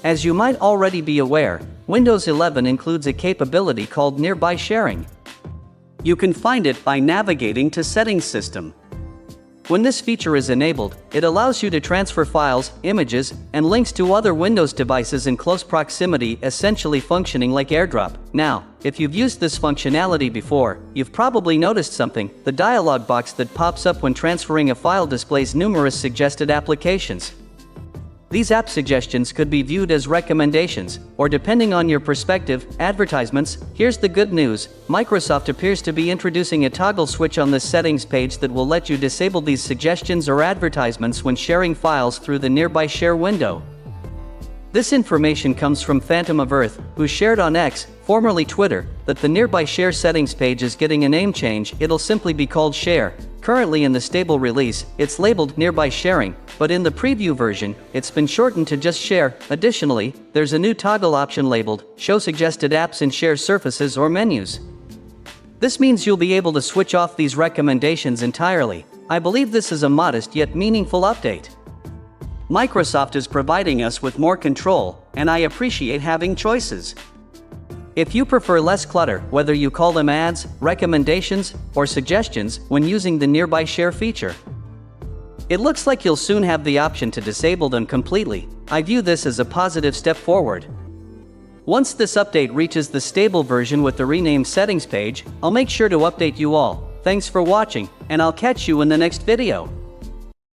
As you might already be aware, Windows 11 includes a capability called Nearby Sharing. You can find it by navigating to Settings System. When this feature is enabled, it allows you to transfer files, images, and links to other Windows devices in close proximity, essentially functioning like AirDrop. Now, if you've used this functionality before, you've probably noticed something. The dialog box that pops up when transferring a file displays numerous suggested applications. These app suggestions could be viewed as recommendations, or depending on your perspective, advertisements. Here's the good news: Microsoft appears to be introducing a toggle switch on the settings page that will let you disable these suggestions or advertisements when sharing files through the Nearby Share window. This information comes from Phantom of Earth, who shared on X, formerly Twitter, that the Nearby Share settings page is getting a name change. It'll simply be called Share. Currently in the stable release, it's labeled Nearby Sharing, but in the preview version, it's been shortened to just Share. Additionally, there's a new toggle option labeled Show Suggested Apps in Share Surfaces or Menus. This means you'll be able to switch off these recommendations entirely. I believe this is a modest yet meaningful update. Microsoft is providing us with more control, and I appreciate having choices. If you prefer less clutter, whether you call them ads, recommendations, or suggestions, when using the Nearby Share feature, it looks like you'll soon have the option to disable them completely. I view this as a positive step forward. Once this update reaches the stable version with the renamed settings page, I'll make sure to update you all. Thanks for watching, and I'll catch you in the next video.